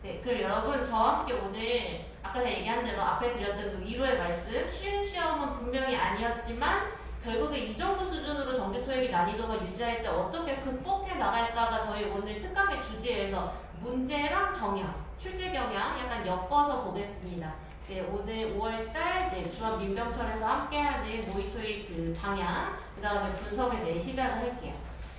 네, 그럼 여러분 저와 함께 오늘 아까 제가 얘기한 대로 앞에 드렸던 그 위로의 말씀, 쉬운 시험은 분명히 아니었지만 결국에 이 정도 수준으로 정규 토익이 난이도가 유지할 때 어떻게 극복해 나갈까가 저희 오늘 특강의 주제에서 문제랑 경향, 출제 경향 약간 엮어서 보겠습니다. 네, 오늘 5월달 네, 중앙민병철에서 함께하는 모의토익 그 방향, 그 다음에 분석에 대해 시작을 할게요.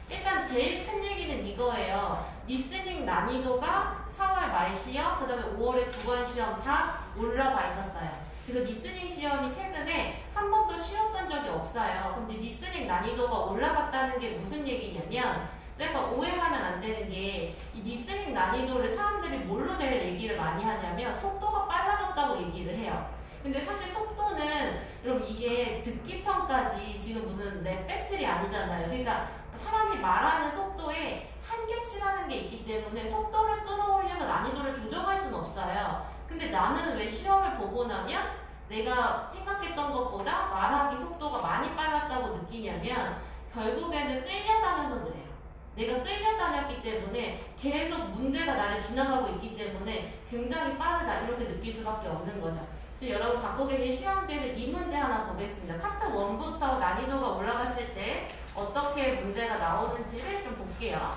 일단 제일 큰 얘기는 이거예요. 리스닝 난이도가 4월 말 시험, 그 다음에 5월에 2번 시험 다 올라가 있었어요. 그래서 리스닝 시험이 최근에 한 번도 쉬었던 적이 없어요. 근데 리스닝 난이도가 올라갔다는 게 무슨 얘기냐면, 내가 오해하면 안 되는 게, 이 리스닝 난이도를 사람들이 뭘로 제일 얘기를 많이 하냐면 속도가 빨라졌다고 얘기를 해요. 근데 사실 속도는 여러분 이게 듣기 평가지 지금 무슨 랩 배틀이 아니잖아요. 그러니까 사람이 말하는 속도에 한계치라는 게 있기 때문에 속도를 끌어올려서 난이도를 조정할 수는 없어요. 근데 나는 왜 시험을 보고 나면 내가 생각했던 것보다 말하기 속도가 많이 빨랐다고 느끼냐면 결국에는 끌려다녀서 그래요. 내가 끌려다녔기 때문에 계속 문제가 나를 지나가고 있기 때문에 굉장히 빠르다 이렇게 느낄 수밖에 없는 거죠. 지금 여러분 갖고 계신 시험지에서 이 문제 하나 보겠습니다. 파트 1부터 난이도가 올라갔을 때 어떻게 문제가 나오는지를 좀 볼게요.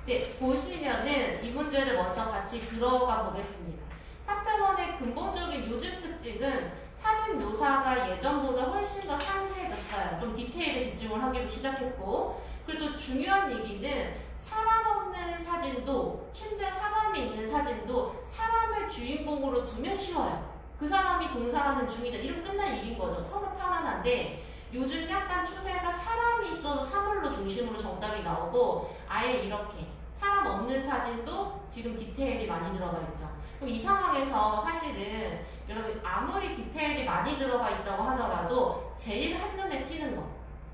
네, 보시면은 이 문제를 먼저 같이 들어가 보겠습니다. 파트 1의 근본적인 요즘 특징은 사진 묘사가 예전보다 훨씬 더 상세해졌어요. 좀 디테일에 집중을 하기로 시작했고, 그리고 또 중요한 얘기는 사람 없는 사진도, 심지어 사람이 있는 사진도 사람을 주인공으로 두면 쉬워요. 그 사람이 동사하는 중이다. 이렇게 끝날 일인 거죠. 서로 편안한데 요즘 약간 추세가 사람이 있어서 사물로 중심으로 정답이 나오고 아예 이렇게 사람 없는 사진도 지금 디테일이 많이 들어가 있죠. 그럼 이 상황에서 사실은 여러분 아무리 디테일이 많이 들어가 있다고 하더라도 제일 한눈에 튀는 거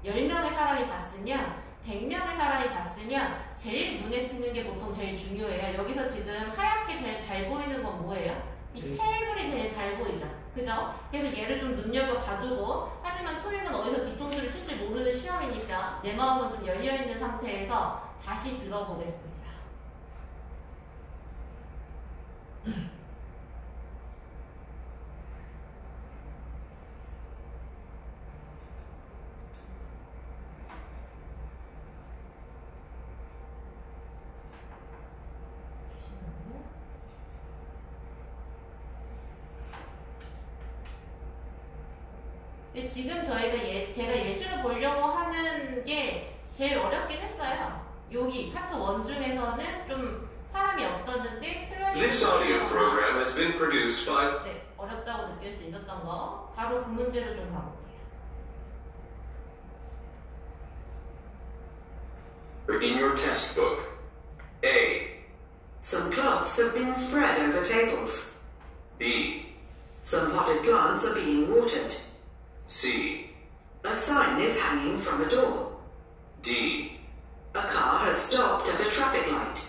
10명의 사람이 봤으면 100명의 사람이 봤으면 제일 눈에 띄는 게 보통 제일 중요해요. 여기서 지금 하얗게 제일 잘 보이는 건 뭐예요? 이 테이블이 제일 잘 보이죠. 그죠? 그래서 얘를 좀 눈여겨봐두고, 하지만 토익은 어디서 뒤통수를 칠지 모르는 시험이니까 내 마음은 좀 열려있는 상태에서 다시 들어보겠습니다. 근데 지금 저희가 제가 예시로 보려고 하는 게 제일 어렵긴 했어요. 여기 파트 1 중에서는 좀 사람이 없었는데 표현이 This audio program has been produced by 네, 어렵다고 느낄 수 있었던 거 바로 그 문제로 좀 가볼게요. in your test book. A. Some cloths have been spread over tables. B. Some potted plants are being watered. C. A sign is hanging from a door. D. A car has stopped at a traffic light.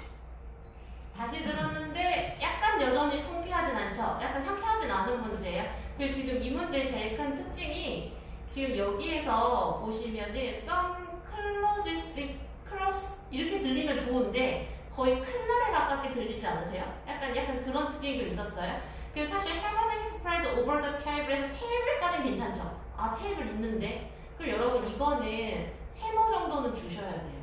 다시 들었는데 약간 여전히 상쾌하진 않죠? 약간 상쾌하진 않은 문제예요. 그리고 지금 이 문제의 제일 큰 특징이 지금 여기에서 보시면은 some clothes cross 이렇게 들리면 좋은데 거의 클날에 가깝게 들리지 않으세요? 약간 그런 특징이 좀 있었어요. 그래서 사실 heavily spread over the table에서 테이블까지는 괜찮죠? 아 테이블 있는데? 그럼 여러분 이거는 세모 정도는 주셔야 돼요.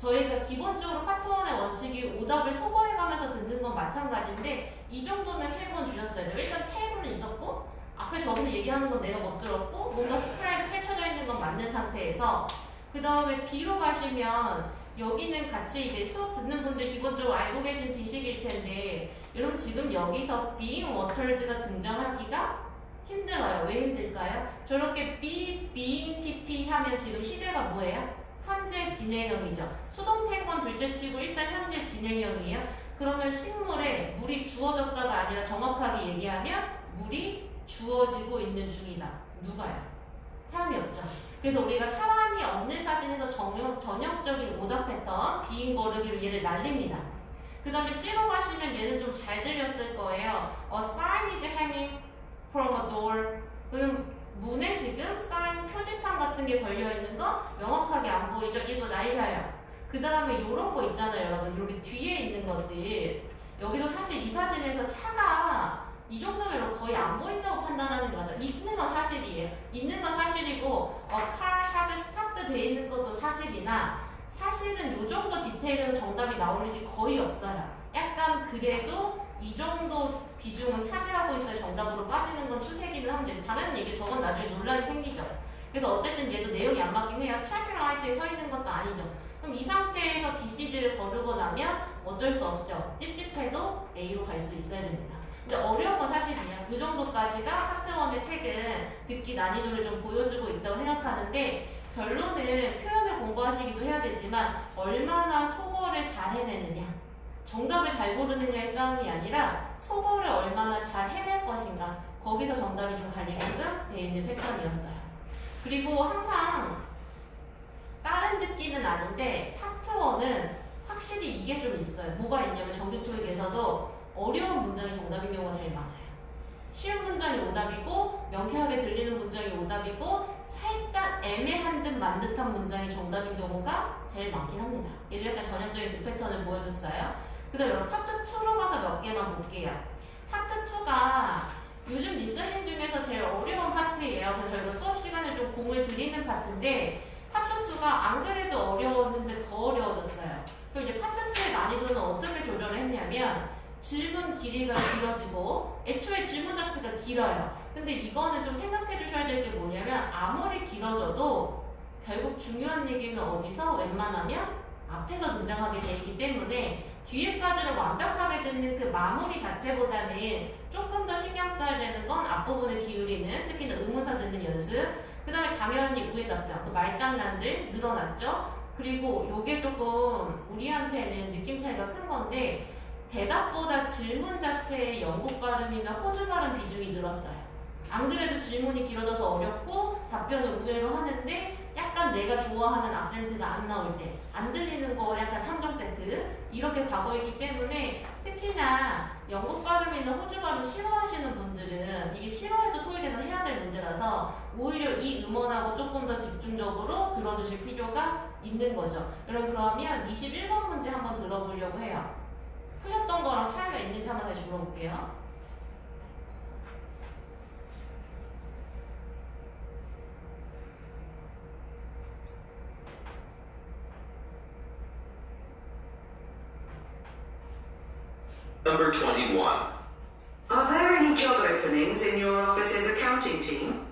저희가 기본적으로 파트 1의 원칙이 오답을 소거해가면서 듣는 건 마찬가지인데 이 정도면 3번 주셨어야 돼요. 일단 테이블은 있었고 앞에 저기서 얘기하는 건 내가 못 들었고 뭔가 스프레드 펼쳐져 있는 건 맞는 상태에서 그 다음에 B로 가시면 여기는 같이 이제 수업 듣는 분들 기본적으로 알고 계신 지식일 텐데 여러분 지금 여기서 being watered가 등장하기가 힘들어요. 왜 힘들까요? 저렇게 be, being, pp 하면 지금 시제가 뭐예요? 현재 진행형이죠. 수동태인 건 둘째치고 일단 현재 진행형이에요. 그러면 식물에 물이 주어졌다가 아니라 정확하게 얘기하면 물이 주어지고 있는 중이다. 누가요? 사람이 없죠. 그래서 우리가 사람이 없는 사진에서 전형적인 오답 패턴, 비인 거르기로 얘를 날립니다. 그 다음에 C로 가시면 얘는 좀 잘 들렸을 거예요. A sign is hanging from a door. 그럼 문에 지금 사인 표지판 같은 게 걸려있는 거 명확하게 안 보이죠? 얘도 날려요. 그 그 다음에 이런 거 있잖아요, 여러분. 이렇게 뒤에 있는 것들. 여기서 사실 이 사진에서 차가 이 정도면 거의 안 보인다고 판단하는 거 같아요. 있는 건 사실이에요. 있는 건 사실이고, car has stopped 돼 있는 것도 사실이나, 사실은 이 정도 디테일에서 정답이 나올 일이 거의 없어요. 약간 그래도 이 정도 비중은 차지하고 있어야 정답으로 빠지는 건 추세기는 한데, 당연한 얘기, 저건 나중에 논란이 생기죠. 그래서 어쨌든 얘도 내용이 안 맞긴 해요. 트래픽 라이트에 서 있는 것도 아니죠. 그럼 이 상태에서 BCD를 거르고 나면 어쩔 수 없죠. 찝찝해도 A로 갈 수 있어야 됩니다. 근데 어려운 건 사실이에요. 이 정도까지가 파트원의 책은 듣기 난이도를 좀 보여주고 있다고 생각하는데 결론은 표현을 공부하시기도 해야 되지만 얼마나 속어를 잘 해내느냐 정답을 잘 고르느냐의 싸움이 아니라 속어를 얼마나 잘 해낼 것인가 거기서 정답이 좀 갈리게끔 되어 있는 패턴이었어요. 그리고 항상 다른 듣기는 아닌데 파트 1은 확실히 이게 좀 있어요. 뭐가 있냐면 정규토익에서도 어려운 문장이 정답인 경우가 제일 많아요. 쉬운 문장이 오답이고 명쾌하게 들리는 문장이 오답이고 살짝 애매한 듯 만 듯한 문장이 정답인 경우가 제일 많긴 합니다. 얘도 약간 전형적인 그 패턴을 보여줬어요. 그 다음에 여러분 파트 2로 가서 몇 개만 볼게요. 파트 2가 요즘 리서닝 중에서 제일 어려운 파트예요. 그래서 저희가 수업 시간에 좀 공을 들이는 파트인데 파트 2가 안 그래도 어려웠는데 더 어려워졌어요. 그럼 이제 파트 2의 난이도는 어떻게 조절을 했냐면 질문 길이가 길어지고 애초에 질문 자체가 길어요. 근데 이거는 좀 생각해 주셔야 될 게 뭐냐면 아무리 길어져도 결국 중요한 얘기는 어디서 웬만하면 앞에서 등장하게 돼 있기 때문에 뒤에까지를 완벽하게 듣는 그 마무리 자체보다는 조금 더 신경 써야 되는 건 앞부분을 기울이는 특히나 의문사 듣는 연습 그 다음에 당연히 우회 답변 말장난들 늘어났죠. 그리고 요게 조금 우리한테는 느낌 차이가 큰 건데 대답보다 질문 자체의 영국 발음이나 호주 발음 비중이 늘었어요. 안 그래도 질문이 길어져서 어렵고 답변을 의외로 하는데 약간 내가 좋아하는 악센트가 안 나올 때 안 들리는 거 약간 3점 세트 이렇게 가고 있기 때문에 특히나 영국 발음이나 호주 발음 싫어하시는 분들은 이게 싫어해도 토익에서 해야 될 문제라서 오히려 이 음원하고 조금 더 집중적으로 들어주실 필요가 있는 거죠. 여러분 그러면 21번 문제 한번 들어보려고 해요. 풀렸던 거랑 차이가 있는지 한번 다시 물어볼게요. Number 21. Are there any job openings in your office's accounting team?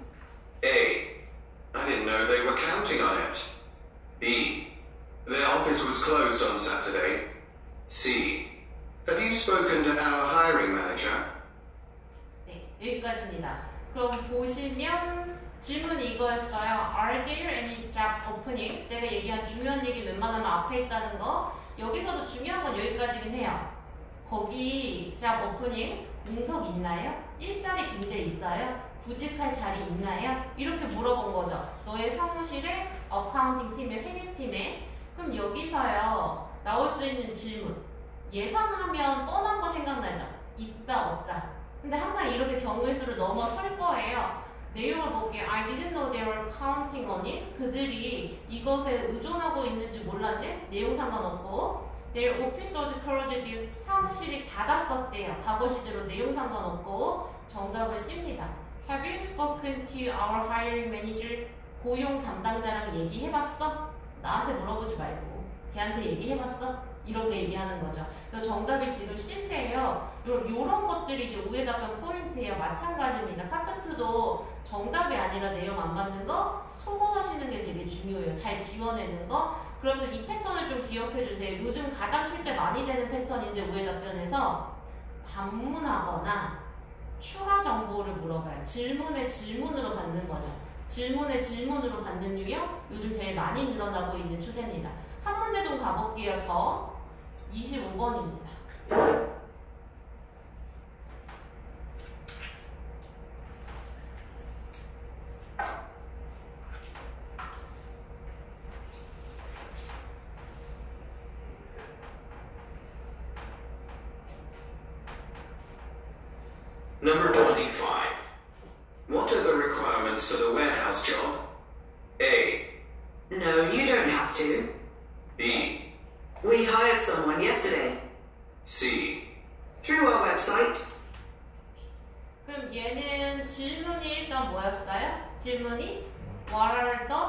A. I didn't know they were counting on it. B. Their office was closed on Saturday. C. Have you spoken to our hiring manager? 네, 여기까지입니다. 그럼 보시면 질문이 이거였어요. Are there any job openings? 내가 얘기한 중요한 얘기 웬만하면 앞에 있다는 거. 여기서도 중요한 건 여기까지긴 해요. 거기 job openings 공석 있나요? 일자리 빈대 있어요? 구직할 자리 있나요? 이렇게 물어본 거죠. 너의 사무실에 어카운팅 팀에 회계팀에 그럼 여기서요 나올 수 있는 질문 예상하면 뻔한 거 생각나죠? 있다 없다. 근데 항상 이렇게 경우의 수를 넘어설 거예요. 내용을 볼게요. I didn't know they were counting on it. 그들이 이것에 의존하고 있는지 몰랐네. 내용 상관없고 Their office was closed. 사무실이 닫았었대요. 과거 시제로 내용 상관없고 정답은 C입니다. Have you spoken to our hiring manager? 고용 담당자랑 얘기해봤어? 나한테 물어보지 말고 걔한테 얘기해봤어? 이렇게 얘기하는 거죠. 그래서 정답이 지금 C인데요. 요런 것들이 이제 오해 답변 포인트예요. 마찬가지입니다. 파트 2도 정답이 아니라 내용 안 맞는 거 소거하시는 게 되게 중요해요. 잘 지워내는 거. 그러면서 이 패턴을 좀 기억해 주세요. 요즘 가장 출제 많이 되는 패턴인데 오해 답변에서 반문하거나 추가 정보를 물어봐요. 질문에 질문으로 받는 거죠. 질문에 질문으로 받는 유형 요즘 제일 많이 늘어나고 있는 추세입니다. 한 문제 좀 가볼게요. 더 25번입니다. Number 25. What are the requirements for the warehouse job? A. No, you don't have to. B. We hired someone yesterday. C. Through our website. 그럼 얘는 질문이 일단 뭐였어요? 질문이 What are the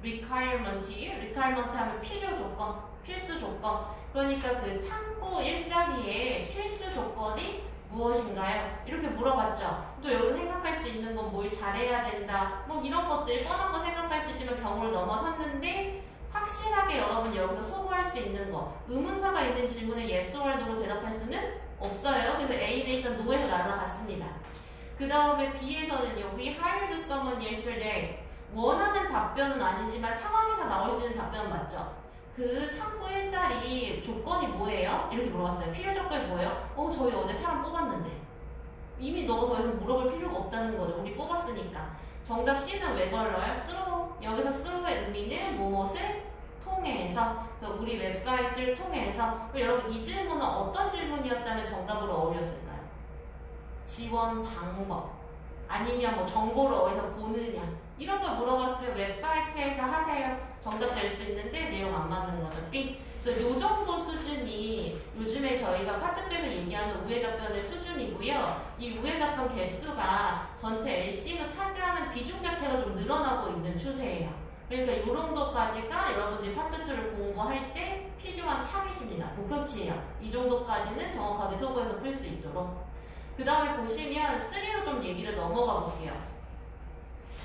requirements? requirement 하면 필요 조건, 필수 조건. 그러니까 그 창구 일자리에 필수 조건이 무엇인가요? 이렇게 물어봤죠. 또 여기서 생각할 수 있는 건 뭘 잘해야 된다. 뭐 이런 것들 뻔한 거 생각할 수 있지만 경우를 넘어섰는데 확실하게 여러분 여기서 소구할 수 있는 거. 의문사가 있는 질문에 yes or no로 대답할 수는 없어요. 그래서 A는 일단 no에서 날아갔습니다. 그 다음에 B에서는요. We hired someone yesterday. 원하는 답변은 아니지만 상황에서 나올 수 있는 답변은 맞죠. 그 창구 일자리 조건이 뭐예요? 이렇게 물어봤어요. 필요 조건이 뭐예요? 저희 어제 사람 뽑았는데. 이미 너가 더 이상 물어볼 필요가 없다는 거죠. 우리 뽑았으니까. 정답 C는 왜 걸러요? through. 여기서 through의 의미는 무엇을 통해서. 그래서 우리 웹사이트를 통해서. 여러분 이 질문은 어떤 질문이었다면 정답으로 어울렸을까요? 지원 방법. 아니면 뭐 정보를 어디서 보느냐. 이런 걸 물어봤으면 웹사이트에서 하세요. 정답 될 수 있는데 내용 안 맞는 거죠. B. 그래서 요 정도 수준이 요즘에 저희가 파트 때에서 얘기하는 우회 답변의 수준이고요. 이 우회 답변 개수가 전체 LC에서 차지하는 비중 자체가 좀 늘어나고 있는 추세예요. 그러니까 이 정도까지가 여러분들이 파트 2를 공부할 때 필요한 타깃입니다. 목표치예요. 이 정도까지는 정확하게 소구해서 풀 수 있도록. 그 다음에 보시면 3로 좀 얘기를 넘어가 볼게요.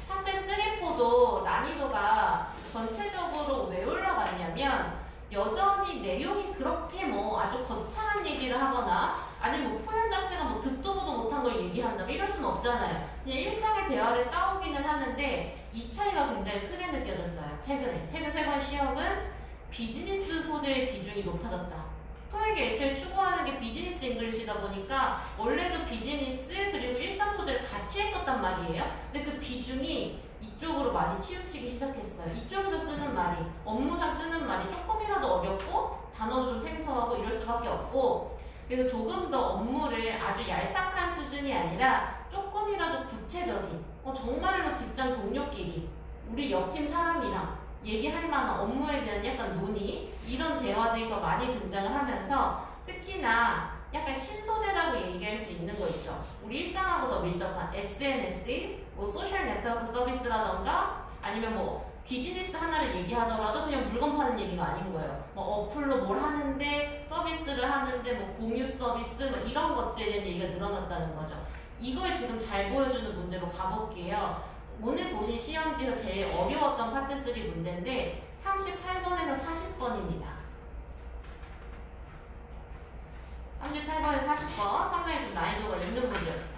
파트 3, 4도 난이도가 전체적으로 왜 올라갔냐면 여전히 내용이 그렇게 뭐 아주 거창한 얘기를 하거나 아니면 뭐 표현 자체가 뭐 듣도 보도 못한 걸 얘기한다 이럴 수는 없잖아요. 그냥 일상의 대화를 싸우기는 하는데 이 차이가 굉장히 크게 느껴졌어요. 최근 3번 시험은 비즈니스 소재의 비중이 높아졌다. 토익이 애초에 추구하는 게 비즈니스 잉글리시다 보니까 원래도 비즈니스 그리고 일상 소재를 같이 했었단 말이에요. 근데 그 비중이 이쪽으로 많이 치우치기 시작했어요. 이쪽에서 쓰는 말이, 업무상 쓰는 말이 조금이라도 어렵고 단어도 좀 생소하고 이럴 수밖에 없고 그래서 조금 더 업무를 아주 얄팍한 수준이 아니라 조금이라도 구체적인 정말로 직장 동료끼리 우리 옆팀 사람이랑 얘기할 만한 업무에 대한 약간 논의 이런 대화들이 더 많이 등장을 하면서 특히나 약간 신소재라고 얘기할 수 있는 거 있죠. 우리 일상하고 더 밀접한 SNS, 뭐 소셜 네트워크 서비스라던가 아니면 뭐 비즈니스 하나를 얘기하더라도 그냥 물건 파는 얘기가 아닌 거예요. 뭐 어플로 뭘 하는데 서비스를 하는데 뭐 공유 서비스 뭐 이런 것들에 대한 얘기가 늘어났다는 거죠. 이걸 지금 잘 보여주는 문제로 가볼게요. 오늘 보신 시험지에서 제일 어려웠던 파트 3 문제인데 38번에서 40번입니다. 38번에서 40번 상당히 좀 난이도가 있는 문제였어요.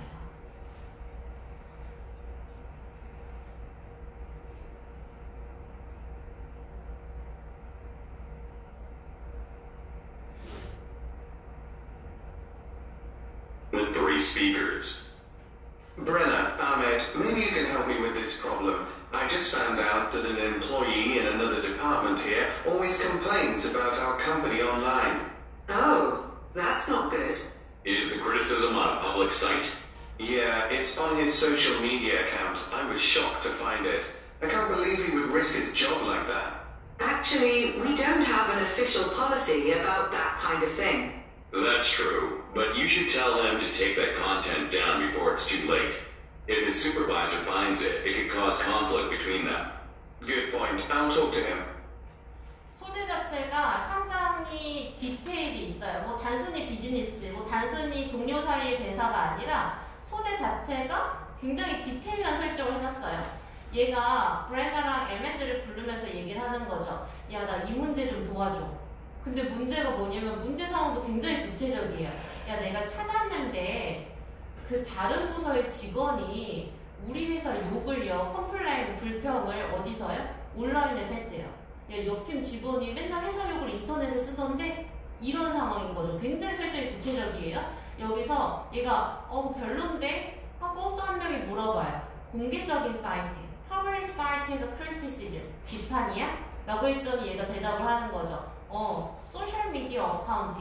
The 3 speakers. Brenner, Ahmed, maybe you can help me with this problem. I just found out that an employee in another department here always complains about our company online. Oh, that's not good. Is the criticism on a public site? Yeah, it's on his social media account. I was shocked to find it. I can't believe he would risk his job like that. Actually, we don't have an official policy about that kind of thing. That's true, but you should tell him to take that content down before it's too late. If his supervisor finds it, it could cause conflict between them. Good point. I'll talk to him. 소재 자체가 상당히 디테일이 있어요. 뭐 단순히 비즈니스, 뭐 단순히 동료 사이의 대사가 아니라 소재 자체가 굉장히 디테일한 설정을 해놨어요. 얘가 브레너랑 에멘드를 부르면서 얘기를 하는 거죠. 야, 나 이 문제 좀 도와줘. 근데 문제가 뭐냐면 문제 상황도 굉장히 구체적이에요. 야, 내가 찾았는데 그 다른 부서의 직원이 우리 회사 욕을요, 컴플레인 불평을 어디서요? 온라인에서 했대요. 야, 옆팀 직원이 맨날 회사 욕을 인터넷에 쓰던데 이런 상황인 거죠. 굉장히 설정이 구체적이에요. 여기서 얘가 별론데 하고 또 한 명이 물어봐요. 공개적인 사이트, 퍼블릭 사이트에서 criticism, 비판이야? 라고 했더니 얘가 대답을 하는 거죠. 소셜미디어 어카운트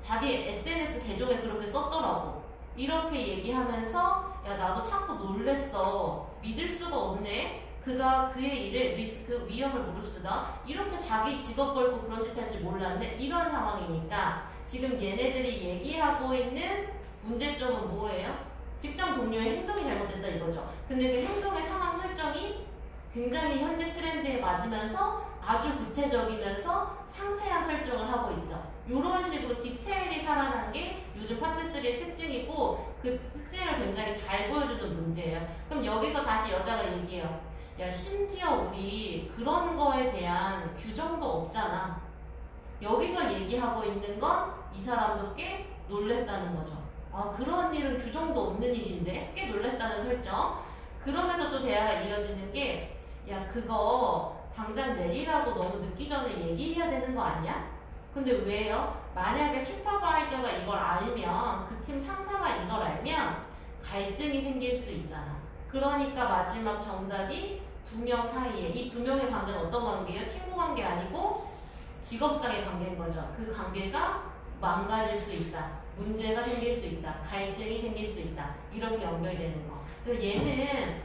자기 SNS 계정에 그렇게 썼더라고. 이렇게 얘기하면서 야, 나도 참고 놀랬어. 믿을 수가 없네. 그가 그의 일을 리스크, 위험을 무릅쓰다 이렇게 자기 직업 걸고 그런 짓 할지 몰랐네 이런 상황이니까 지금 얘네들이 얘기하고 있는 문제점은 뭐예요? 직장 동료의 행동이 잘못됐다 이거죠. 근데 그 행동의 상황 설정이 굉장히 현재 트렌드에 맞으면서 아주 구체적이면서 상세한 설정을 하고 있죠. 이런 식으로 디테일이 살아난 게 요즘 파트 3의 특징이고 그 특징을 굉장히 잘 보여주는 문제예요. 그럼 여기서 다시 여자가 얘기해요. 야, 심지어 우리 그런 거에 대한 규정도 없잖아. 여기서 얘기하고 있는 건 이 사람도 꽤 놀랬다는 거죠. 아, 그런 일은 규정도 없는 일인데 꽤 놀랬다는 설정. 그러면서 또 대화가 이어지는 게 야, 그거 당장 내리라고 너무 늦기 전에 얘기해야 되는 거 아니야? 근데 왜요? 만약에 슈퍼바이저가 이걸 알면 그 팀 상사가 이걸 알면 갈등이 생길 수 있잖아. 그러니까 마지막 정답이 두 명 사이에 이 두 명의 관계는 어떤 관계예요? 친구 관계 아니고 직업상의 관계인 거죠. 그 관계가 망가질 수 있다. 문제가 생길 수 있다. 갈등이 생길 수 있다. 이렇게 연결되는 거. 그래서 얘는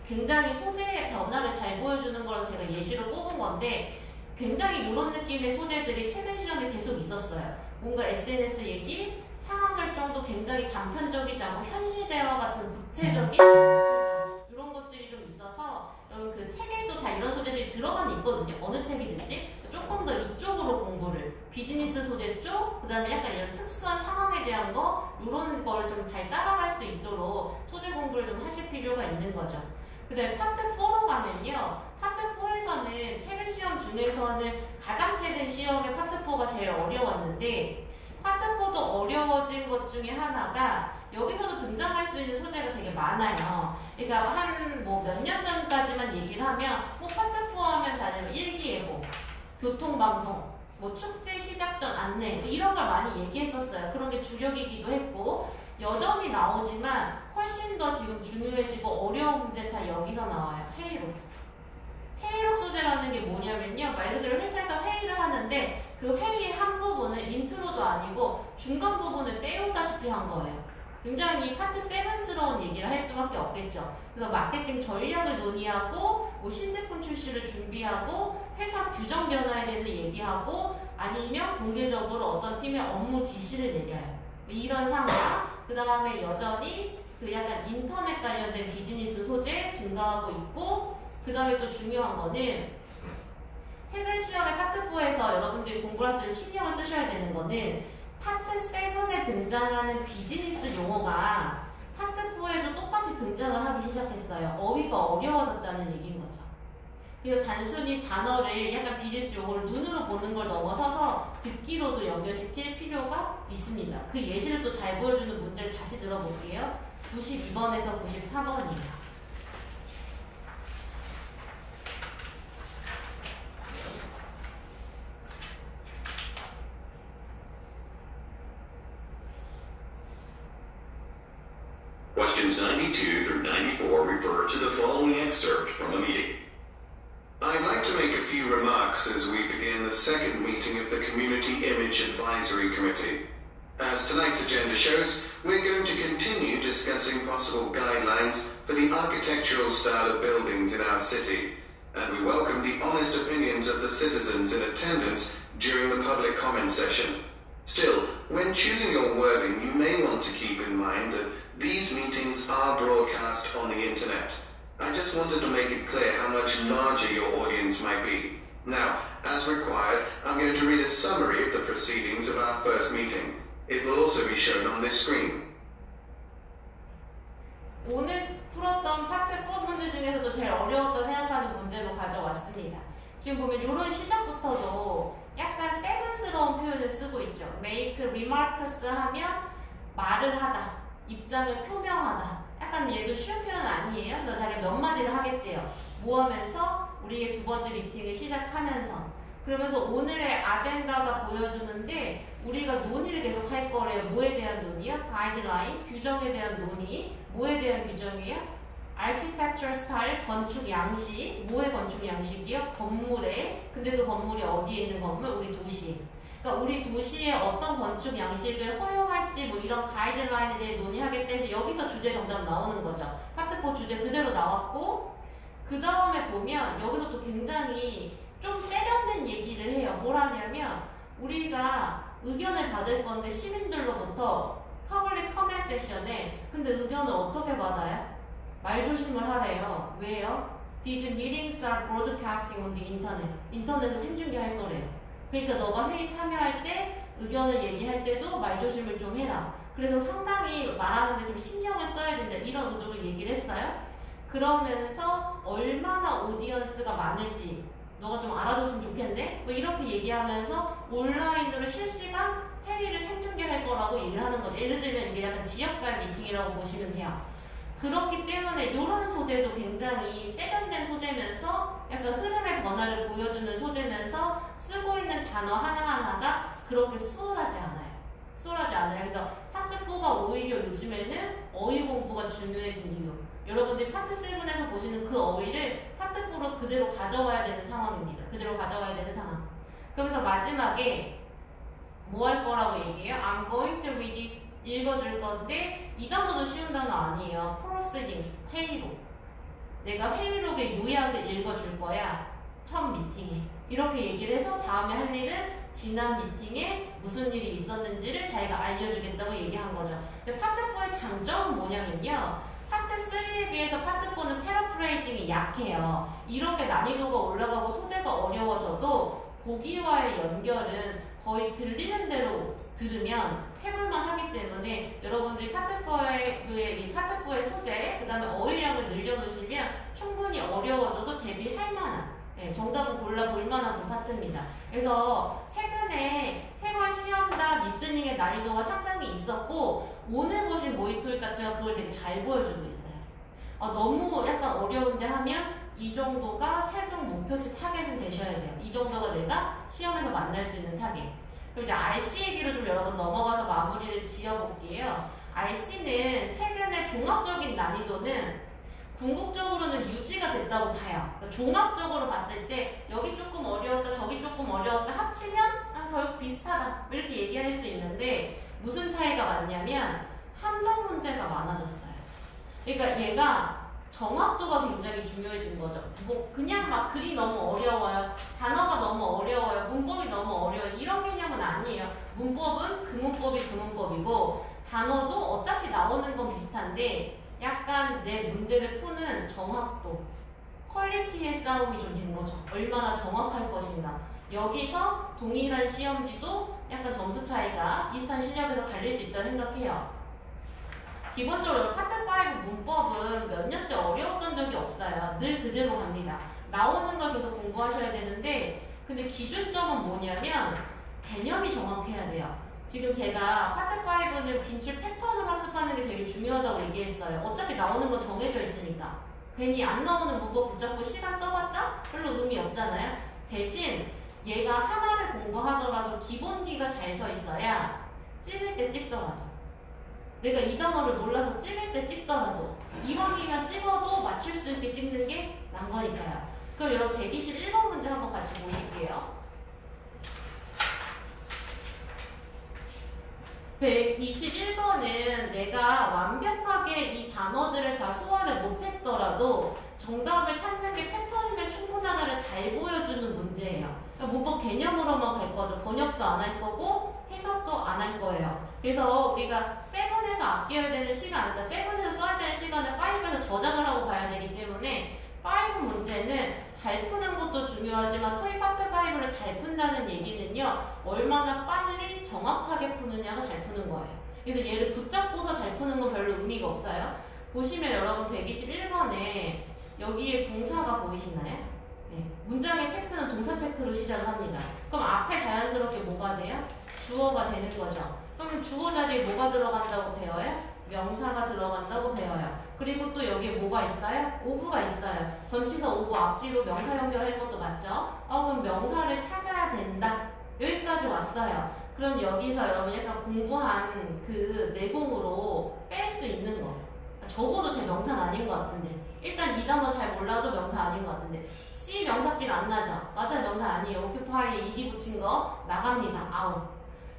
굉장히 소재의 변화를 잘 보여주는 거라서 제가 예시로 뽑은 건데 굉장히 이런 느낌의 소재들이 최근 시험에 계속 있었어요. 뭔가 SNS 얘기, 상황 설정도 굉장히 단편적이지 않고 현실 대화 같은 구체적인 이런 것들이 좀 있어서 여러분 그 책에도 다 이런 소재들이 들어가는 있거든요. 어느 책이든지 조금 더 이쪽으로 공부를 비즈니스 소재 쪽, 그 다음에 약간 이런 특수한 상황에 대한 거 이런 거를 좀 잘 따라갈 수 있도록 소재 공부를 좀 하실 필요가 있는 거죠. 그 다음에 파트 4로 가면요. 파트 4에서는 최근 시험 중에서는 가장 최근 시험의 파트 4가 제일 어려웠는데 파트 4도 어려워진 것 중에 하나가 여기서도 등장할 수 있는 소재가 되게 많아요. 그러니까 한 뭐 몇 년 전까지만 얘기를 하면 뭐 파트 4 하면 다들 일기예보, 교통방송, 뭐 축제 시작 전 안내 뭐 이런 걸 많이 얘기했었어요. 그런 게 주력이기도 했고 여전히 나오지만 훨씬 더 지금 중요해지고 어려운 문제 다 여기서 나와요. 회의록. 회의록 소재라는 게 뭐냐면요. 말 그대로 회사에서 회의를 하는데 그 회의의 한 부분을 인트로도 아니고 중간 부분을 떼우다시피 한 거예요. 굉장히 파트 7스러운 얘기를 할 수밖에 없겠죠. 그래서 마케팅 전략을 논의하고 뭐 신제품 출시를 준비하고 회사 규정 변화에 대해서 얘기하고 아니면 공개적으로 어떤 팀의 업무 지시를 내려요. 이런 상황. 그 다음에 여전히 그 약간 인터넷 관련된 비즈니스 소재 증가하고 있고 그 다음에 또 중요한 거는 최근 시험의 파트 4에서 여러분들이 공부를 할 때 좀 신경을 쓰셔야 되는 거는 파트 7에 등장하는 비즈니스 용어가 파트 4에도 똑같이 등장을 하기 시작했어요. 어휘가 어려워졌다는 얘기인 거죠. 그래서 단순히 단어를 약간 비즈니스 용어를 눈으로 보는 걸 넘어서서 듣기로도 연결시킬 필요가 있습니다. 그 예시를 또 잘 보여주는 문제를 다시 들어볼게요. 92번에서 94번이에요. Questions 92 through 94 refer to the following excerpt from a meeting. I'd like to make a few remarks as we begin the second meeting of the Community Image Advisory Committee. As tonight's agenda shows, we're going to continue discussing possible guidelines for the architectural style of buildings in our city, and we welcome the honest opinions of the citizens in attendance during the public comment session. Still, when choosing your wording, you may want to keep in mind that these meetings are broadcast on the internet. I just wanted to make it clear how much larger your audience might be. Now, as required, I'm going to read a summary of the proceedings of our first meeting. It will also be shown on this screen. 오늘 풀었던 파트 4 문제 중에서도 제일 어려웠다고 생각하는 문제로 가져왔습니다. 지금 보면 이런 시작부터도 약간 세븐스러운 표현을 쓰고 있죠. make remarks 하면 말을 하다, 입장을 표명하다. 약간 얘도 쉬운 표현은 아니에요. 그래서 자기가 몇 마디를 하겠대요. 뭐 하면서 우리의 두 번째 미팅을 시작하면서 그러면서 오늘의 아젠다가 보여주는데 우리가 논의를 계속 할 거래요. 뭐에 대한 논의요? 가이드라인, 규정에 대한 논의. 뭐에 대한 규정이에요? architecture style, 건축 양식. 뭐의 건축 양식이요? 건물에. 근데 그 건물이 어디에 있는 건물? 우리 도시. 그러니까 우리 도시에 어떤 건축 양식을 허용할지 뭐 이런 가이드라인에 대해 논의하겠다 해서 여기서 주제 정답 나오는 거죠. 파트 4 주제 그대로 나왔고 그 다음에 보면 여기서 또 굉장히 좀 세련된 얘기를 해요. 뭐라냐면 우리가 의견을 받을 건데 시민들로부터 퍼블릭 커맨 세션에 근데 의견을 어떻게 받아요? 말조심을 하래요. 왜요? These meetings are broadcasting on the internet. 인터넷에 생중계할 거래요. 그러니까 너가 회의 참여할 때 의견을 얘기할 때도 말조심을 좀 해라. 그래서 상당히 말하는데 좀 신경을 써야 된다. 이런 의도로 얘기를 했어요. 그러면서 얼마나 오디언스가 많을지 너가 좀 알아줬으면 좋겠네? 뭐 이렇게 얘기하면서 온라인으로 실시간 회의를 생중계할 거라고 얘기를 하는 거죠. 예를 들면 이게 약간 지역사회 미팅이라고 보시면 돼요. 그렇기 때문에 이런 소재도 굉장히 세련된 소재면서 약간 흐름의 변화를 보여주는 소재면서 쓰고 있는 단어 하나하나가 그렇게 수월하지 않아요. 수월하지 않아요. 그래서 파트 4가 오히려 요즘에는 어휘 공부가 중요해진 이유. 여러분들이 파트 7에서 보시는 그 어휘를 파트 4로 그대로 가져와야 되는 상황입니다. 그대로 가져와야 되는 상황. 그러면서 마지막에 뭐 할 거라고 얘기해요? I'm going to read it. 읽어줄 건데 이 단어도 쉬운 단어 아니에요. proceedings, 회의록. 내가 회의록의 요약을 읽어줄 거야. 첫 미팅에. 이렇게 얘기를 해서 다음에 할 일은 지난 미팅에 무슨 일이 있었는지를 자기가 알려주겠다고 얘기한 거죠. 근데 파트 4의 장점은 뭐냐면요. 파트 3에 비해서 파트 4는 패러프레이징이 약해요. 이렇게 난이도가 올라가고 소재가 어려워져도 보기와의 연결은 거의 들리는 대로 들으면 해볼만 하기 때문에 여러분들이 파트 4의 소재, 그 다음에 어휘량을 늘려놓으시면 충분히 어려워져도 대비할 만한, 정답을 골라볼 만한 그 파트입니다. 그래서 최근에 3번 시험당 리스닝의 난이도가 상당히 있었고 오늘 보신 모의토익 자체가 그걸 되게 잘 보여주고 있어요. 너무 약간 어려운데 하면 이 정도가 최종 목표치 타겟은 되셔야 돼요. 이 정도가 내가 시험에서 만날 수 있는 타겟. 그럼 이제 RC 얘기로 좀 여러분 넘어가서 마무리를 지어볼게요. RC는 최근에 종합적인 난이도는 궁극적으로는 유지가 됐다고 봐요. 그러니까 종합적으로 봤을 때 여기 조금 어려웠다 저기 조금 어려웠다 합치면 결국 비슷하다 이렇게 얘기할 수 있는데 무슨 차이가 많냐면 함정 문제가 많아졌어요. 그러니까 얘가 정확도가 굉장히 중요해진 거죠. 뭐 그냥 막 글이 너무 어려워요. 단어가 너무 어려워요. 문법이 너무 어려워요. 이런 개념은 아니에요. 문법은 그 문법이 그 문법이고 단어도 어차피 나오는 건 비슷한데 약간 내 문제를 푸는 정확도, 퀄리티의 싸움이 좀 된 거죠. 얼마나 정확할 것인가. 여기서 동일한 시험지도 약간 점수 차이가 비슷한 실력에서 갈릴 수 있다고 생각해요. 기본적으로 파트 5 문법은 몇 년째 어려웠던 적이 없어요. 늘 그대로 갑니다. 나오는 걸 계속 공부하셔야 되는데 근데 기준점은 뭐냐면 개념이 정확해야 돼요. 지금 제가 파트 5는 빈출 패턴을 학습하는 게 되게 중요하다고 얘기했어요. 어차피 나오는 건 정해져 있으니까. 괜히 안 나오는 문법 붙잡고 시간 써봤자 별로 의미 없잖아요. 대신 얘가 하나를 공부하더라도 기본기가 잘 서 있어야 찍을 때 찍더라도 내가 이 단어를 몰라서 찍을 때 찍더라도 이왕이면 찍어도 맞출 수 있게 찍는 게 난 거니까요. 그럼 여러분 121번 문제 한번 같이 보실게요. 121번은 내가 완벽하게 이 단어들을 다 소화를 못했더라도 정답을 찾는 게 패턴이면 충분하다를 잘 보여주는 문제예요. 그러니까 문법 개념으로만 갈 거죠. 번역도 안 할 거고 해석도 안 할 거예요. 그래서 우리가 7에서 아껴야 되는 시간, 그러니까 7에서 써야 되는 시간을 5에서 저장을 하고 가야 되기 때문에 5 문제는 잘 푸는 것도 중요하지만 토익 파트 5를 잘 푼다는 얘기는요. 얼마나 빨리 정확하게 푸느냐가 잘 푸는 거예요. 그래서 얘를 붙잡고서 잘 푸는 건 별로 의미가 없어요. 보시면 여러분 121번에 여기에 동사가 보이시나요? 네. 문장의 체크는 동사 체크로 시작을 합니다. 그럼 앞에 자연스럽게 뭐가 돼요? 주어가 되는 거죠. 그럼 주어 자리에 뭐가 들어간다고 배워요? 명사가 들어간다고 배워요. 그리고 또 여기에 뭐가 있어요? 오브가 있어요. 전치사 오브 앞뒤로 명사 연결할 것도 맞죠? 그럼 명사를 찾아야 된다. 여기까지 왔어요. 그럼 여기서 여러분 약간 공부한 그 내공으로 뺄 수 있는 거. 적어도 제 명사는 아닌 것 같은데. 일단 이 단어 잘 몰라도 명사 아닌 것 같은데. C 명사비는 안 나죠? 맞아요. 명사 아니에요. 오큐파이에 ed 붙인 거 나갑니다. 아웃.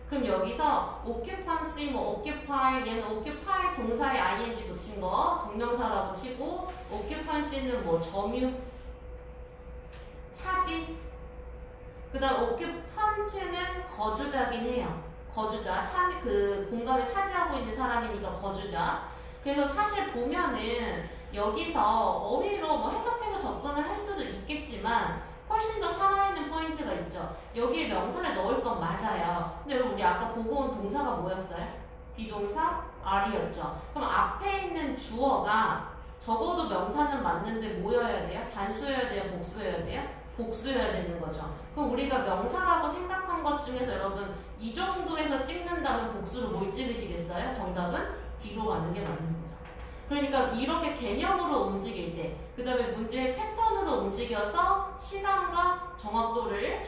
그럼 여기서 occupancy, occupy, 얘는 occupy 동사에 ing 붙인 거 동명사라고 치고, occupancy는 점유, 차지. 그 다음 occupant는 거주자긴 해요. 거주자, 그 공간을 차지하고 있는 사람이니까 거주자. 그래서 사실 보면은 여기서 어휘로 해석해서 접근을 할 수도 있겠지만 훨씬 더 살아있는 포인트가 있죠. 여기에 명사를 넣을 건 맞아요. 근데 여러분 우리 아까 보고 온 동사가 뭐였어요? 비동사 are였죠. 그럼 앞에 있는 주어가 적어도 명사는 맞는데 뭐여야 돼요? 단수여야 돼요? 복수여야 돼요? 복수여야 되는 거죠. 그럼 우리가 명사라고 생각한 것 중에서 여러분 이 정도에서 찍는다면 복수로 뭘 찍으시겠어요? 정답은 뒤로 가는 게 맞는 거죠. 그러니까 이렇게 개념으로 움직일 때, 그 다음에 문제의 패턴으로 움직여서 시간과 정확도를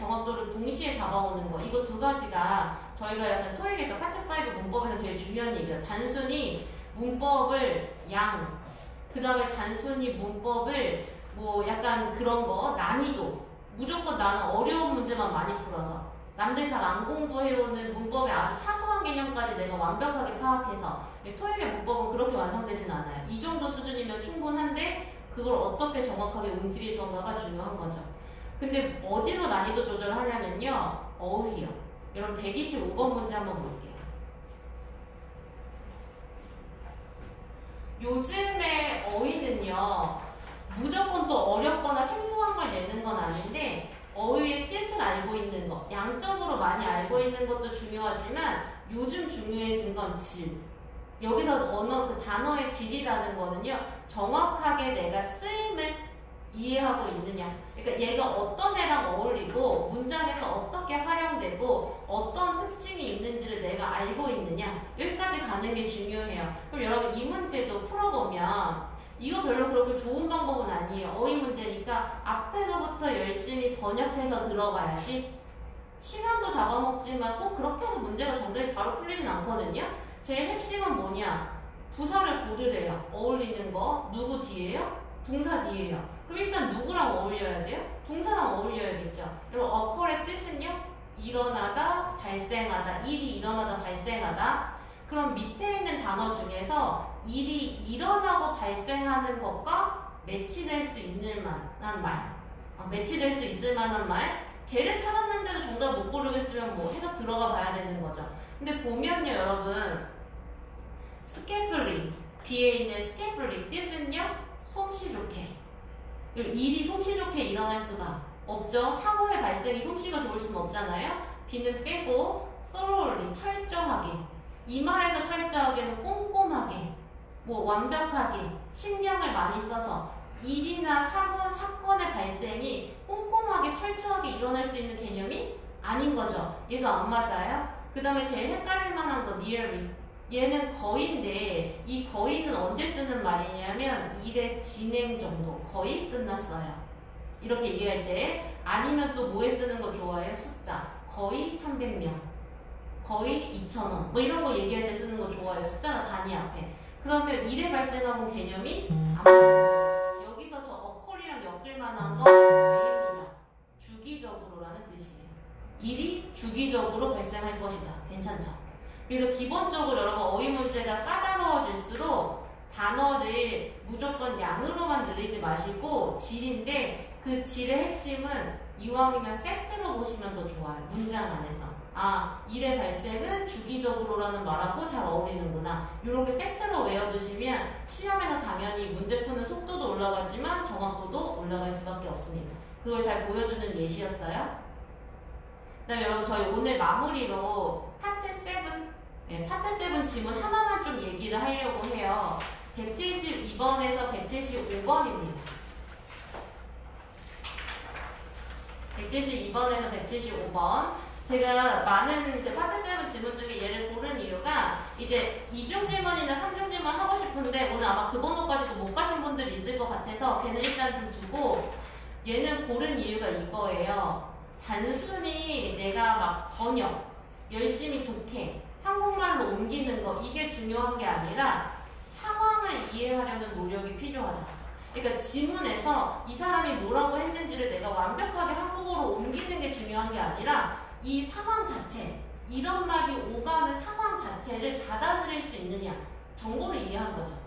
동시에 잡아오는 거, 이거 두 가지가 저희가 약간 토익에서 파트 5 문법에서 제일 중요한 얘기예요. 단순히 문법을 그 다음에 단순히 문법을 약간 그런 거, 난이도, 무조건 나는 어려운 문제만 많이 풀어서 남들 잘 안 공부해오는 문법의 아주 사소한 개념까지 내가 완벽하게 파악해서, 토익의 문법은 그렇게 완성되진 않아요. 이 정도 수준이면 충분한데 그걸 어떻게 정확하게 움직일 건가가 중요한 거죠. 근데 어디로 난이도 조절을 하냐면요, 어휘요. 여러분 125번 문제 한번 볼게요. 요즘의 어휘는요, 무조건 또 어렵거나 생소한 걸 내는 건 아닌데 어휘의 뜻을 알고 있는 거, 양적으로 많이 알고 있는 것도 중요하지만 요즘 중요해진 건 질. 여기서 언어, 그 단어의 질이라는 거는요, 정확하게 내가 쓰임을 이해하고 있느냐. 그러니까 얘가 어떤 애랑 어울리고 문장에서 어떻게 활용되고 어떤 특징이 있는지를 내가 알고 있느냐. 여기까지 가는 게 중요해요. 그럼 여러분 이 문제도 풀어보면 이거 별로 그렇게 좋은 방법은 아니에요. 어휘 문제니까 앞에서부터 열심히 번역해서 들어가야지. 시간도 잡아먹지만 꼭 그렇게 해서 문제가 정답이 바로 풀리진 않거든요. 제일 핵심은 뭐냐? 부사를 고르래요. 어울리는 거. 누구 뒤에요? 동사 뒤에요. 그럼 일단 누구랑 어울려야 돼요? 동사랑 어울려야겠죠. 여러분 occur의 뜻은요? 일어나다, 발생하다. 일이 일어나다, 발생하다. 그럼 밑에 있는 단어 중에서 일이 일어나고 발생하는 것과 매치될 수 있는 만한 말, 매치될 수 있을 만한 말, 걔를 찾았는데도 정답 못 고르겠으면 해석 들어가 봐야 되는 거죠. 근데 보면요 여러분, 스케플링, 뒤에 있는 스케플링 뜻은요, 솜씨 좋게. 일이 솜씨 좋게 일어날 수가 없죠. 사고의 발생이 솜씨가 좋을 수는 없잖아요. B는 빼고 thoroughly, 철저하게. 이 말에서 철저하게는 꼼꼼하게, 완벽하게, 신경을 많이 써서 일이나 사건의 발생이 꼼꼼하게, 철저하게 일어날 수 있는 개념이 아닌 거죠. 얘가 안 맞아요. 그 다음에 제일 헷갈릴 만한 거 nearly. 얘는 거의인데 이 거의는 언제 쓰는 말이냐면 일의 진행 정도, 거의 끝났어요. 이렇게 얘기할 때. 아니면 또 뭐에 쓰는 거 좋아해요? 숫자. 거의 300명, 거의 2,000원 이런 거 얘기할 때 쓰는 거 좋아해요. 숫자나 단위 앞에. 그러면 일에 발생하고 개념이 안 맞아요. 여기서 저 어컬이랑 엮을 만한 건 A입니다. 주기적으로라는 뜻이에요. 일이 주기적으로 발생할 것이다. 괜찮죠? 그래서 기본적으로 여러분 어휘 문제가 까다로워질수록 단어를 무조건 양으로만 늘리지 마시고 질인데, 그 질의 핵심은 이왕이면 세트로 보시면 더 좋아요. 문장 안에서. 일의 발생은 주기적으로라는 말하고 잘 어울리는구나. 이렇게 세트로 외워두시면 시험에서 당연히 문제 푸는 속도도 올라가지만 정확도도 올라갈 수밖에 없습니다. 그걸 잘 보여주는 예시였어요. 그다음에 여러분 저희 오늘 마무리로 파트 7, 파트 7 지문 하나만 좀 얘기를 하려고 해요. 172번에서 175번입니다. 172번에서 175번. 제가 많은 파트 7 질문 중에 얘를 고른 이유가 이제 2중 질문이나 3중 질문 하고 싶은데 오늘 아마 그 번호까지도 못 가신 분들이 있을 것 같아서 걔는 일단 좀 두고, 얘는 고른 이유가 이거예요. 단순히 내가 막 번역, 열심히 독해, 한국말로 옮기는 거 이게 중요한 게 아니라 상황을 이해하려는 노력이 필요하다. 그러니까 지문에서 이 사람이 뭐라고 했는지를 내가 완벽하게 한국어로 옮기는 게 중요한 게 아니라 이 상황 자체, 이런 말이 오가는 상황 자체를 받아들일 수 있느냐, 정보를 이해한 거죠.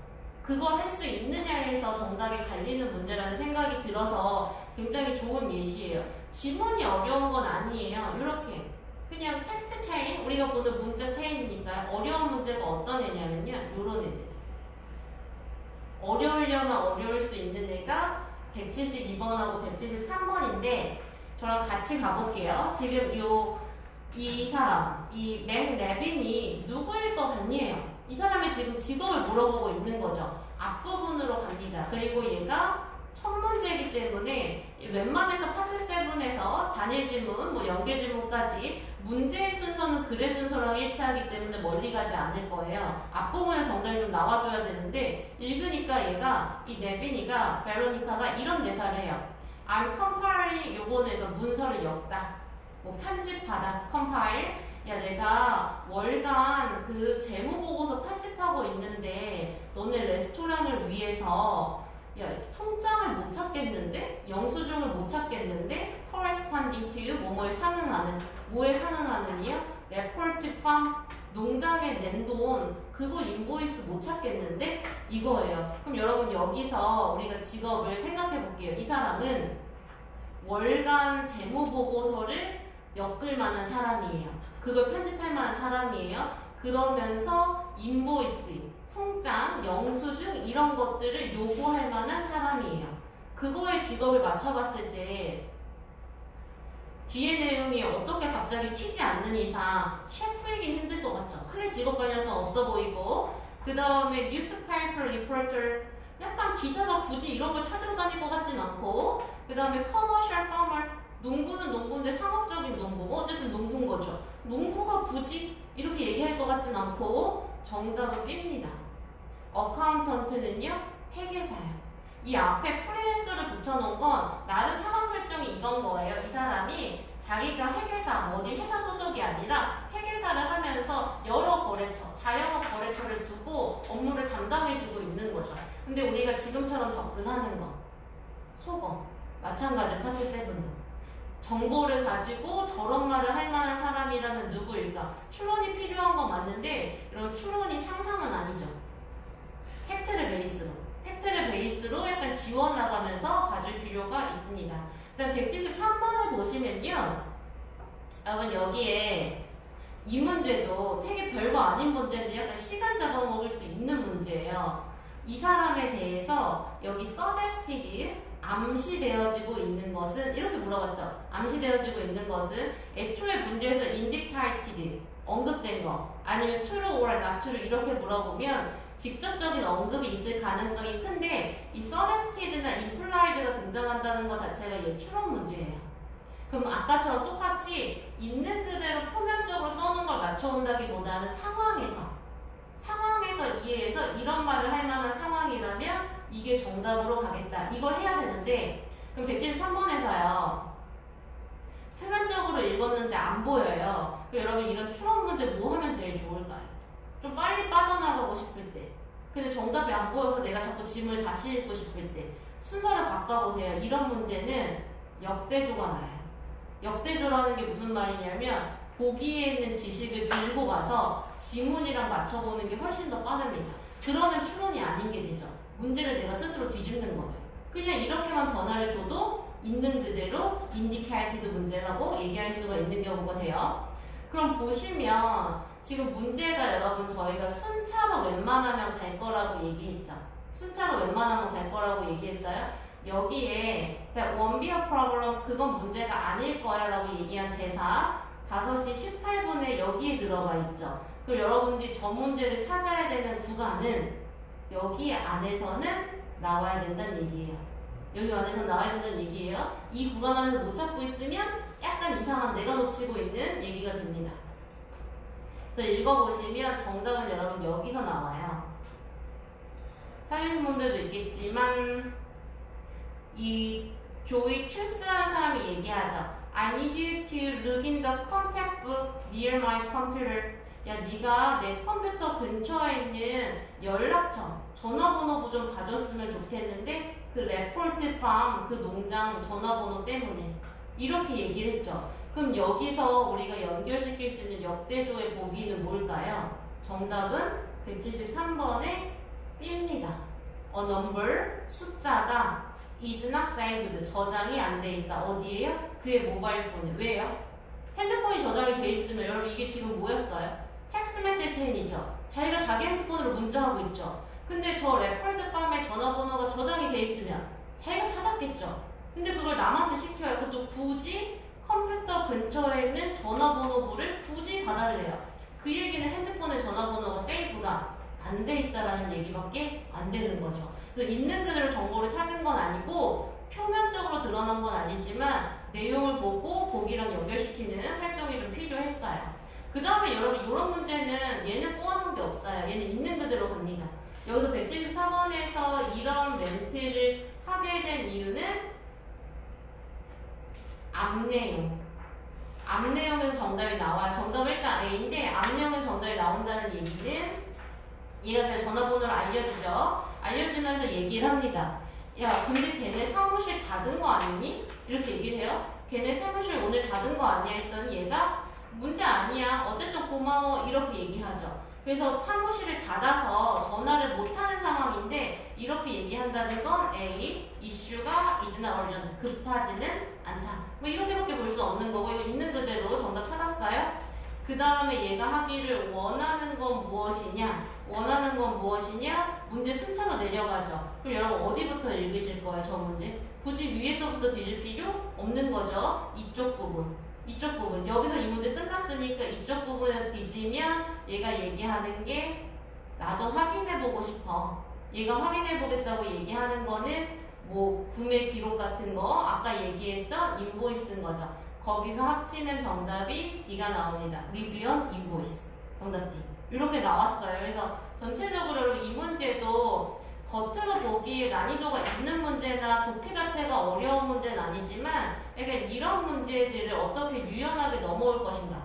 그걸 할 수 있느냐에서 정답이 갈리는 문제라는 생각이 들어서 굉장히 좋은 예시예요. 지문이 어려운 건 아니에요. 이렇게 그냥 텍스트 체인, 우리가 보는 문자 체인이니까 어려운 문제가 어떤 애냐면요, 요런 애들. 어려우려면 어려울 수 있는 애가 172번하고 173번인데 저랑 같이 가볼게요. 지금 이 사람, 이 맥 레빈이 누구일 것 같니에요? 이 사람이 지금 직업을 물어보고 있는 거죠. 앞부분으로 갑니다. 그리고 얘가 첫 문제이기 때문에 웬만해서 파트 7에서 단일 지문, 뭐 연계 지문까지 문제의 순서는 글의 순서랑 일치하기 때문에 멀리 가지 않을 거예요. 앞부분에 정답이 좀 나와줘야 되는데 읽으니까 얘가, 이 네비니가, 베로니카가 이런 대사를 해요. I'm compiling, 요거는 그러니까 문서를 엮다. 뭐 편집하다, compile. 야, 내가 월간 그 재무보고서 편집하고 있는데 너네 레스토랑을 위해서 야, 통장을 못 찾겠는데? 영수증을 못 찾겠는데? corresponding to 뭐뭐에 상응하는, 뭐에 상응하는이요? 레포트 팜, 농장에 낸 돈, 그거 인보이스 못 찾겠는데? 이거예요. 그럼 여러분 여기서 우리가 직업을 생각해 볼게요. 이 사람은 월간 재무보고서를 엮을 만한 사람이에요. 그걸 편집할 만한 사람이에요. 그러면서 인보이스, 송장, 영수증 이런 것들을 요구할 만한 사람이에요. 그거에 직업을 맞춰봤을 때 뒤에 내용이 어떻게 갑자기 튀지 않는 이상 셰프이긴 힘들 것 같죠. 크게 직업 관련성 없어 보이고, 그 다음에 뉴스페이퍼 리포터, 약간 기자가 굳이 이런 걸 찾으러 다닐 것 같진 않고, 그 다음에 커머셜 파머, 농부는 농부인데 상업적인 농부, 뭐 어쨌든 농부인 거죠. 농부가 굳이 이렇게 얘기할 것 같진 않고 정답은 B입니다. 어카운턴트는요, 회계사요. 이 앞에 프리랜서를 붙여놓은 건 나름 상황 설정이 이건 거예요. 이 사람이 자기가 회계사, 어디 회사 소속이 아니라 회계사를 하면서 여러 거래처, 자영업 거래처를 두고 업무를 담당해주고 있는 거죠. 근데 우리가 지금처럼 접근하는 거, 속어, 마찬가지로 파트 7도. 정보를 가지고 저런 말을 할 만한 사람이라면 누구일까? 추론이 필요한 건 맞는데 이런 추론이 상상은 아니죠. 팩트를 베이스로 약간 지워나가면서 가질 필요가 있습니다. 일단 173번을 보시면요, 여러분 여기에 이 문제도 되게 별거 아닌 문제인데 약간 시간 잡아먹을 수 있는 문제예요. 이 사람에 대해서 여기 suggested, 암시되어지고 있는 것은, 이렇게 물어봤죠. 암시되어지고 있는 것은 애초에 문제에서 indicated, 언급된 거, 아니면 true or not true 이렇게 물어보면 직접적인 언급이 있을 가능성이 큰데 이 suggested나 implied가 등장한다는 것 자체가 얘 추론 문제예요. 그럼 아까처럼 똑같이 있는 그대로 표면적으로 써놓은 걸 맞춰온다기보다는 상황에서 이해해서 이런 말을 할 만한 상황이라면 이게 정답으로 가겠다. 이걸 해야 되는데, 그럼 173번에서요. 표면적으로 읽었는데 안 보여요. 그럼 여러분 이런 추론 문제 뭐 하면 제일 좋을까요? 좀 빨리 빠져나가고 싶을 때. 근데 정답이 안 보여서 내가 자꾸 지문을 다시 읽고 싶을 때. 순서를 바꿔보세요. 이런 문제는 역대조가 나요. 역대조라는 게 무슨 말이냐면 보기에 있는 지식을 들고 가서 지문이랑 맞춰보는 게 훨씬 더 빠릅니다. 그러면 추론이 아닌 게 되죠. 문제를 내가 스스로 뒤집는 거예요. 그냥 이렇게만 변화를 줘도 있는 그대로 indicated 문제라고 얘기할 수가 있는 경우가 돼요. 그럼 보시면 지금 문제가 여러분 저희가 순차로 웬만하면 갈 거라고 얘기했죠. 순차로 웬만하면 갈 거라고 얘기했어요. 여기에 that won't be a problem, 그건 문제가 아닐 거야 라고 얘기한 대사 5시 18분에 여기에 들어가 있죠. 그럼 여러분들이 저 문제를 찾아야 되는 구간은 여기 안에서는 나와야 된다는 얘기예요. 여기 안에서 나와야 된다는 얘기예요. 이 구간 안에서 못 찾고 있으면 약간 이상한, 내가 놓치고 있는 얘기가 됩니다. 그래서 읽어보시면 정답은 여러분 여기서 나와요. 사회신분들도 있겠지만 이 조이 튜스라는 사람이 얘기하죠. I need you to look in the contact book near my computer. 야, 네가 내 컴퓨터 근처에 있는 연락처, 전화번호 좀 봐줬으면 좋겠는데 그 레포트 팜, 그 농장 전화번호 때문에 이렇게 얘기를 했죠. 그럼 여기서 우리가 연결시킬 수 있는 역대조의 보기는 뭘까요? 정답은 173번의 B입니다. A number, 숫자가 is not saved, 저장이 안 돼 있다. 어디에요? 그의 모바일 폰에. 왜요? 핸드폰이 저장이 돼 있으면 여러분 이게 지금 뭐였어요? 텍스트 메시지 체인이죠. 자기가 자기 핸드폰으로 문자하고 있죠. 근데 저 레퍼런스 팜에 전화번호가 저장이 돼 있으면 자기가 찾았겠죠. 근데 그걸 남한테 시켜야 그것도 굳이 컴퓨터 근처에 있는 전화번호부를 굳이 받아내요. 그 얘기는 핸드폰에 전화번호가 세이브가 안 돼 있다라는 얘기밖에 안 되는 거죠. 그래서 있는 그대로 정보를 찾은 건 아니고 표면적으로 드러난 건 아니지만 내용을 보고 보기랑 연결시키는 활동이 좀 필요했어요. 그 다음에 여러분 이런 문제는 얘는 꼬아놓은 게 없어요. 얘는 있는 그대로 갑니다. 여기서 174번에서 이런 멘트를 하게 된 이유는 앞내용. 앞내용에서 정답이 나와요. 정답은 일단 A인데 앞내용에서 정답이 나온다는 얘기는 얘가 그냥 전화번호를 알려주죠. 알려주면서 얘기를 합니다. 야, 근데 걔네 사무실 닫은 거 아니니? 이렇게 얘기를 해요. 걔네 사무실 오늘 닫은 거 아니야? 했더니 얘가 문제 아니야. 어쨌든 고마워. 이렇게 얘기하죠. 그래서 사무실을 닫아서 전화를 못하는 상황인데 이렇게 얘기한다는 건 A, 이슈가 is not urgent, 급하지는 않다. 뭐 이렇게밖에 볼 수 없는 거고 이거 있는 그대로 정답 찾았어요. 그 다음에 얘가 하기를 원하는 건 무엇이냐? 원하는 건 무엇이냐? 문제 순차로 내려가죠. 그럼 여러분 어디부터 읽으실 거예요? 저 문제? 굳이 위에서부터 뒤질 필요 없는 거죠. 이쪽 부분. 이쪽 부분. 여기서 이 문제 끝났으니까 이쪽 부분을 뒤지면 얘가 얘기하는 게 나도 확인해보고 싶어. 얘가 확인해보겠다고 얘기하는 거는 뭐 구매 기록 같은 거 아까 얘기했던 인보이스인 거죠. 거기서 합치면 정답이 D가 나옵니다. 리뷰언 인보이스. 정답 D. 이렇게 나왔어요. 그래서 전체적으로 이 문제도 겉으로 보기에 난이도가 있는 문제나 독해 자체가 어려운 문제는 아니지만 그러니까 이런 문제들을 어떻게 유연하게 넘어올 것인가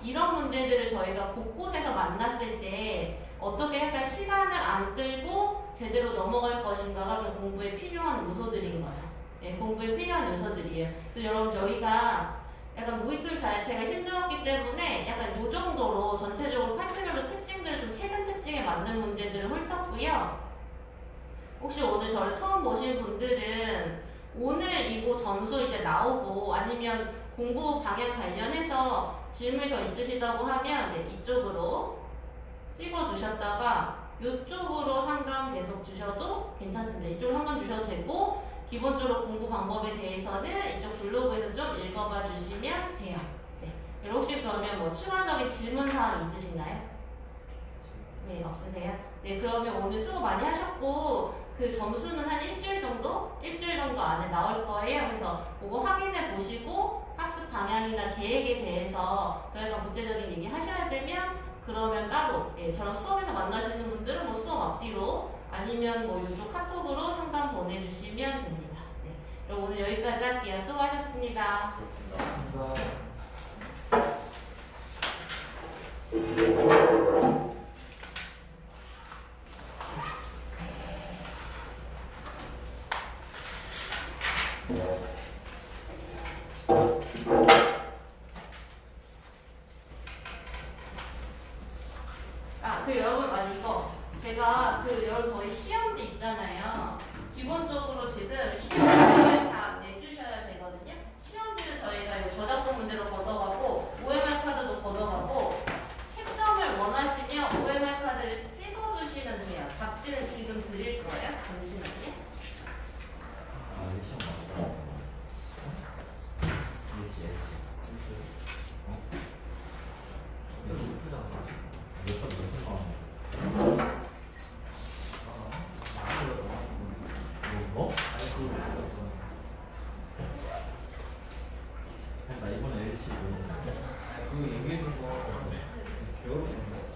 이런 문제들을 저희가 곳곳에서 만났을 때 어떻게 약간 시간을 안 끌고 제대로 넘어갈 것인가가 좀 공부에 필요한 요소들인 거죠. 네, 공부에 필요한 요소들이에요. 그래서 여러분 저희가 약간 무의틀 자체가 힘들었기 때문에 약간 요 정도로 전체적으로 파트별로 특징들을 좀 최근 특징에 맞는 문제들을 훑었고요. 혹시 오늘 저를 처음 보신 분들은 오늘 이거 점수 이제 나오고 아니면 공부 방향 관련해서 질문이 더 있으시다고 하면 네, 이쪽으로 찍어두셨다가 이쪽으로 상담 계속 주셔도 괜찮습니다. 이쪽으로 상담 주셔도 되고 기본적으로 공부 방법에 대해서는 이쪽 블로그에서 좀 읽어봐 주시면 돼요. 네. 혹시 그러면 뭐 추가적인 질문사항 있으신가요? 네, 없으세요? 네, 그러면 오늘 수고 많이 하셨고 그 점수는 한 일주일 정도 안에 나올 거예요. 그래서 그거 확인해 보시고 학습 방향이나 계획에 대해서 더 약간 구체적인 얘기 하셔야 되면 그러면 따로 예, 저랑 수업에서 만나시는 분들은 뭐 수업 앞뒤로 아니면 뭐 이쪽 카톡으로 상담 보내주시면 됩니다. 네. 그럼 오늘 여기까지 할게요. 수고하셨습니다. 제가 여러분 저희 시험지 있잖아요. 기본적으로 지금 시험지를 다 내주셔야 되거든요. 시험지는 저희가 저작권 문제로 걷어가고 OMR 카드도 걷어가고 채점을 원하시면 OMR 카드를 찍어주시면 돼요. 답지는 지금 드릴 거예요. 잠시만요. 나 이번에 LC 그 얘기해준 거 배워보는 거